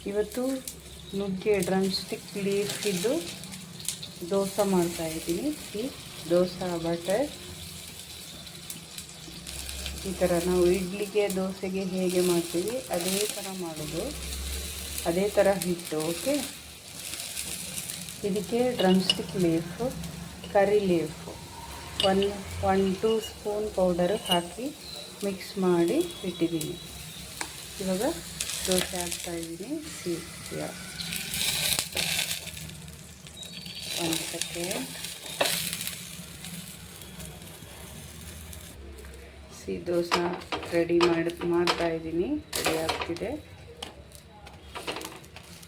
ಇವತ್ತು ನುಗ್ಗೆ drum stick ಲೀಫಿದ್ದು dosa ಮಾಡ್ತಾಯಿದ್ದೀನಿ. ಈ ದೋಸೆ ಬಟರ್ ಈ ಥರ ನಾವು ಇಡ್ಲಿಗೆ ದೋಸೆಗೆ ಹೇಗೆ ಮಾಡ್ತೀವಿ ಅದೇ ಥರ ಮಾಡೋದು, ಅದೇ ಥರ ಹಿಟ್ಟು. ಓಕೆ, ಇದಕ್ಕೆ drumstick leaf, curry leaf, 1-2 spoon powder ಹಾಕಿ ಮಿಕ್ಸ್ ಮಾಡಿ ಇಟ್ಟಿದ್ದೀನಿ. ಇವಾಗ ದೋಸೆ ಹಾಕ್ತಾಯಿದ್ದೀನಿ. ಒಂದು ಸೆಕೆಂಡ್. ದೋಸೆ ರೆಡಿ ಮಾಡ್ತಾಯಿದ್ದೀನಿ. ರೆಡಿ ಆಗ್ತಿದೆ.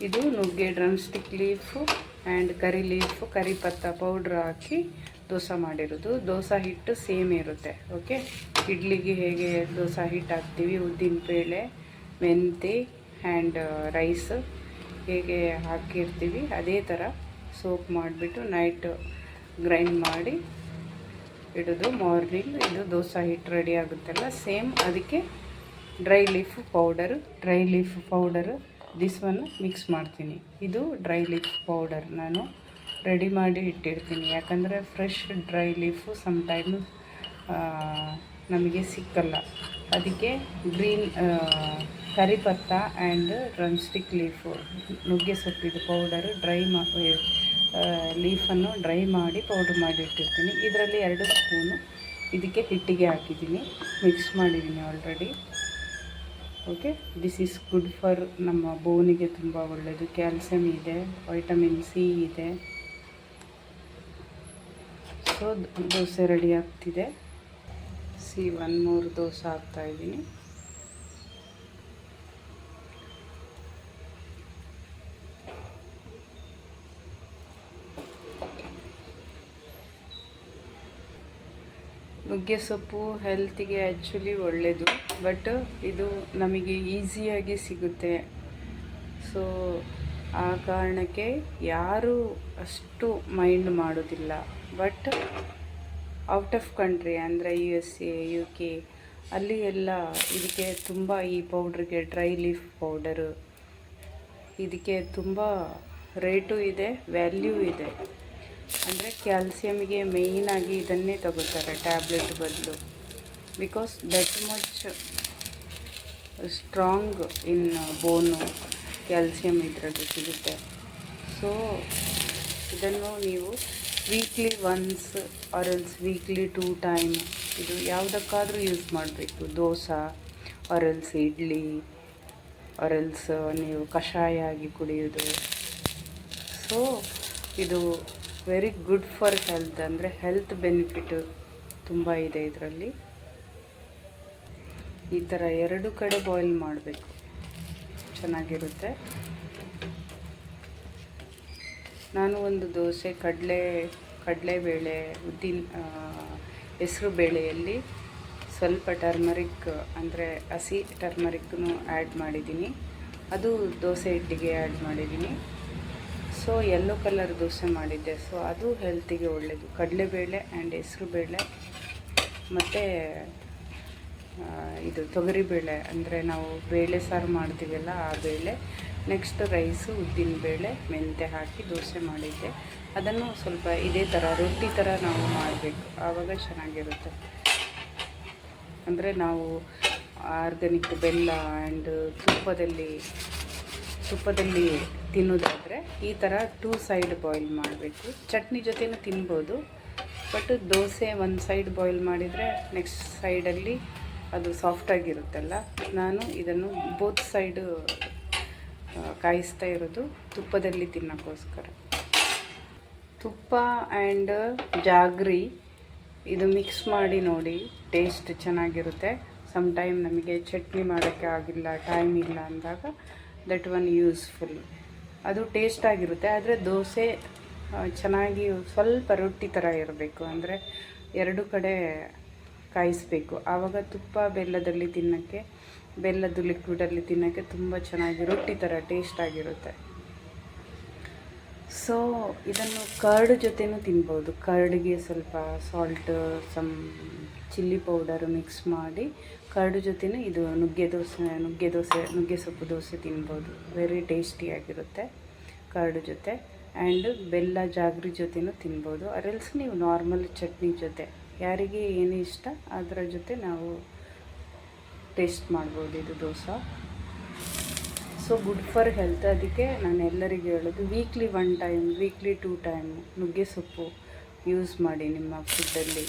ಇದು ನುಗ್ಗೆ drumstick leaf and curry leaf, curry ಪತ್ತ ಪೌಡ್ರ್ ಹಾಕಿ ದೋಸೆ ಮಾಡಿರೋದು. ದೋಸೆ ಹಿಟ್ಟು ಸೇಮ್ ಇರುತ್ತೆ. ಓಕೆ, ಇಡ್ಲಿಗೆ ಹೇಗೆ ದೋಸೆ ಹಿಟ್ಟು ಹಾಕ್ತೀವಿ, ಉದ್ದಿನ ಬೇಳೆ, ಮೆಂತೆ ಆ್ಯಂಡ್ ರೈಸ್ ಹೇಗೆ ಹಾಕಿರ್ತೀವಿ ಅದೇ ಥರ ಸೋಪ್ ಮಾಡಿಬಿಟ್ಟು ನೈಟ್ ಗ್ರೈಂಡ್ ಮಾಡಿ ಇಡೋದು. ಮಾರ್ನಿಂಗ್ ಇದು ದೋಸೆ ಹಿಟ್ಟು ರೆಡಿ ಆಗುತ್ತಲ್ಲ, ಸೇಮ್ ಅದಕ್ಕೆ dry leaf powder this one mix ಮಾಡ್ತೀನಿ. ಇದು ಡ್ರೈ ಲೀಫ್ ಪೌಡರ್ ನಾನು ರೆಡಿ ಮಾಡಿ ಇಟ್ಟಿರ್ತೀನಿ. ಯಾಕಂದರೆ ಫ್ರೆಶ್ ಡ್ರೈ ಲೀಫು ಸಮ್ಟೈಮ್ ನಮಗೆ ಸಿಕ್ಕಲ್ಲ. ಅದಕ್ಕೆ ಗ್ರೀನ್ ಕರಿ ಪತ್ತ ಆ್ಯಂಡ್ ಡ್ರಮ್ ಸ್ಟಿಕ್ ಲೀಫು, ನುಗ್ಗೆ ಸೊಪ್ಪಿದು ಪೌಡರು ಲೀಫನ್ನು ಡ್ರೈ ಮಾಡಿ ಪೌಡ್ರ್ ಮಾಡಿ ಇಟ್ಟಿರ್ತೀನಿ. ಇದರಲ್ಲಿ 2 ಸ್ಪೂನು ಇದಕ್ಕೆ ಹಿಟ್ಟಿಗೆ ಹಾಕಿದ್ದೀನಿ, ಮಿಕ್ಸ್ ಮಾಡಿದ್ದೀನಿ already. Okay, this is good for ನಮ್ಮ ಬೋನಿಗೆ ತುಂಬ ಒಳ್ಳೆಯದು. ಕ್ಯಾಲ್ಸಿಯಮ್ ಇದೆ, ವೈಟಮಿನ್ ಸಿ ಇದೆ. ಸೊ ದೋಸೆ ರೆಡಿ ಆಗ್ತಿದೆ. 1 more ದೋಸೆ ಹಾಕ್ತಾಯಿದ್ದೀನಿ. ನುಗ್ಗೆ ಸೊಪ್ಪು ಹೆಲ್ತಿಗೆ ಆ್ಯಕ್ಚುಲಿ ಒಳ್ಳೆಯದು, ಬಟ್ ಇದು ನಮಗೆ ಈಸಿಯಾಗಿ ಸಿಗುತ್ತೆ. ಸೊ ಆ ಕಾರಣಕ್ಕೆ ಯಾರೂ ಅಷ್ಟು ಮೈಂಡ್ ಮಾಡೋದಿಲ್ಲ. ಬಟ್ ಔಟ್ ಆಫ್ ಕಂಟ್ರಿ ಅಂದರೆ USA, UK ಅಲ್ಲಿ ಎಲ್ಲ ಇದಕ್ಕೆ ತುಂಬ ಈ ಪೌಡ್ರಿಗೆ, ಡ್ರೈ ಲೀಫ್ ಪೌಡರು ಇದಕ್ಕೆ ತುಂಬ ರೇಟು ಇದೆ, ವ್ಯಾಲ್ಯೂ ಇದೆ. ಅಂದರೆ ಕ್ಯಾಲ್ಸಿಯಮ್ಗೆ ಮೇಯ್ನಾಗಿ ಇದನ್ನೇ ತಗೋತಾರೆ ಟ್ಯಾಬ್ಲೆಟ್ ಬದಲು. Because that much strong in bone calcium ಇದರಲ್ಲಿ ಸಿಗುತ್ತೆ. ಸೊ ಇದನ್ನು ನೀವು weekly once or else weekly 2 time ಇದು ಯಾವುದಕ್ಕಾದರೂ ಯೂಸ್ ಮಾಡಬೇಕು. Dosa or else idli or else ನೀವು ಕಷಾಯ ಆಗಿ ಕುಡಿಯೋದು. ಸೊ ಇದು ವೆರಿ ಗುಡ್ ಫಾರ್ ಹೆಲ್ತ್. ಅಂದರೆ ಹೆಲ್ತ್ ಬೆನಿಫಿಟ್ ತುಂಬ ಇದೆ ಇದರಲ್ಲಿ. ಈ ಥರ 2 ಕಡೆ ಬಾಯ್ಲ್ ಮಾಡಬೇಕು, ಚೆನ್ನಾಗಿರುತ್ತೆ. ನಾನು ಒಂದು ದೋಸೆ ಕಡಲೆಬೇಳೆ, ಹೆಸರು ಬೇಳೆಯಲ್ಲಿ ಸ್ವಲ್ಪ ಟರ್ಮರಿಕ್ ಅಂದರೆ ಹಸಿ ಟರ್ಮರಿಕ್ನು ಆ್ಯಡ್ ಮಾಡಿದ್ದೀನಿ. ಅದು ದೋಸೆ ಹಿಟ್ಟಿಗೆ ಆ್ಯಡ್ ಮಾಡಿದ್ದೀನಿ. ಸೊ ಯೆಲ್ಲೋ ಕಲರ್ ದೋಸೆ ಮಾಡಿದ್ದೆ. ಸೊ ಅದು ಹೆಲ್ತಿಗೆ ಒಳ್ಳೆಯದು. ಕಡಲೆಬೇಳೆ ಆ್ಯಂಡ್ ಹೆಸರು ಬೇಳೆ ಮತ್ತು ಇದು ತೊಗರಿಬೇಳೆ ಅಂದರೆ ನಾವು ಬೇಳೆ ಸಾರು ಮಾಡ್ತೀವಲ್ಲ ಆ ಬೇಳೆ, ನೆಕ್ಸ್ಟ್ ರೈಸು, ಉದ್ದಿನ ಬೇಳೆ, ಮೆಂತೆ ಹಾಕಿ ದೋಸೆ ಮಾಡಿದ್ದೆ. ಅದನ್ನು ಸ್ವಲ್ಪ ಇದೇ ಥರ ರೊಟ್ಟಿ ಥರ ನಾವು ಮಾಡಬೇಕು, ಆವಾಗ ಚೆನ್ನಾಗಿರುತ್ತೆ. ಅಂದರೆ ನಾವು ಆರ್ಗ್ಯಾನಿಕ್ ಬೆಲ್ಲ ಆ್ಯಂಡ್ ತುಪ್ಪದಲ್ಲಿ ತಿನ್ನೋದಾದರೆ ಈ ಥರ 2 ಸೈಡ್ ಬಾಯ್ಲ್ ಮಾಡಬೇಕು. ಚಟ್ನಿ ಜೊತೆನೂ ತಿನ್ಬೋದು, ಬಟ್ ದೋಸೆ ಒಂದು ಸೈಡ್ ಬಾಯ್ಲ್ ಮಾಡಿದರೆ ನೆಕ್ಸ್ಟ್ ಸೈಡಲ್ಲಿ ಅದು ಸಾಫ್ಟಾಗಿರುತ್ತಲ್ಲ. ನಾನು ಇದನ್ನು ಬೋತ್ ಸೈಡು ಕಾಯಿಸ್ತಾ ಇರೋದು ತುಪ್ಪದಲ್ಲಿ ತಿನ್ನೋಕ್ಕೋಸ್ಕರ. ತುಪ್ಪ ಆ್ಯಂಡ್ ಜಾಗ್ರಿ ಇದು ಮಿಕ್ಸ್ ಮಾಡಿ ನೋಡಿ, ಟೇಸ್ಟ್ ಚೆನ್ನಾಗಿರುತ್ತೆ. ಸಮ್ಟೈಮ್ ನಮಗೆ ಚಟ್ನಿ ಮಾಡೋಕ್ಕೆ ಆಗಿಲ್ಲ, ಟೈಮ್ ಇಲ್ಲ ಅಂದಾಗ ದಟ್ ಒನ್ ಯೂಸ್ಫುಲ್. ಅದು ಟೇಸ್ಟಾಗಿರುತ್ತೆ. ಆದರೆ ದೋಸೆ ಚೆನ್ನಾಗಿ ಸ್ವಲ್ಪ ರೊಟ್ಟಿ ಥರ ಇರಬೇಕು, ಅಂದರೆ 2 ಕಡೆ ಕಾಯಿಸಬೇಕು. ಆವಾಗ ತುಪ್ಪ ಬೆಲ್ಲದಲ್ಲಿ ತಿನ್ನೋಕ್ಕೆ, ಬೆಲ್ಲದ್ದು ಲಿಕ್ವಿಡಲ್ಲಿ ತಿನ್ನೋಕ್ಕೆ ತುಂಬ ಚೆನ್ನಾಗಿ ರೊಟ್ಟಿ ಥರ ಟೇಸ್ಟಾಗಿರುತ್ತೆ. ಸೊ ಇದನ್ನು ಕರ್ಡ್ ಜೊತೆನೂ ತಿನ್ಬೋದು. ಕರ್ಡ್ಗೆ ಸ್ವಲ್ಪ ಸಾಲ್ಟ್, ಚಿಲ್ಲಿ ಪೌಡರ್ ಮಿಕ್ಸ್ ಮಾಡಿ ಕರ್ಡು ಜೊತೆನೂ ಇದು ನುಗ್ಗೆ ಸೊಪ್ಪು ದೋಸೆ ತಿನ್ಬೋದು. ವೆರಿ ಟೇಸ್ಟಿಯಾಗಿರುತ್ತೆ ಕರ್ಡು ಜೊತೆ. ಆ್ಯಂಡ್ ಬೆಲ್ಲ ಜಾಗ್ರಿ ಜೊತೆನೂ ತಿನ್ಬೋದು. ಅರೆಲ್ಸ್ ನೀವು ನಾರ್ಮಲ್ ಚಟ್ನಿ ಜೊತೆ ಯಾರಿಗೆ ಏನು ಇಷ್ಟ ಅದರ ಜೊತೆ ನಾವು ಟೇಸ್ಟ್ ಮಾಡ್ಬೋದು ಇದು dosa. So good for health. ಅದಕ್ಕೆ ನಾನು ಎಲ್ಲರಿಗೂ ಹೇಳೋದು ವೀಕ್ಲಿ 1 ಟೈಮ್, ವೀಕ್ಲಿ 2 ಟೈಮ್ ನುಗ್ಗೆ ಸೊಪ್ಪು ಯೂಸ್ ಮಾಡಿ ನಿಮ್ಮ ಫುಡ್ಡಲ್ಲಿ.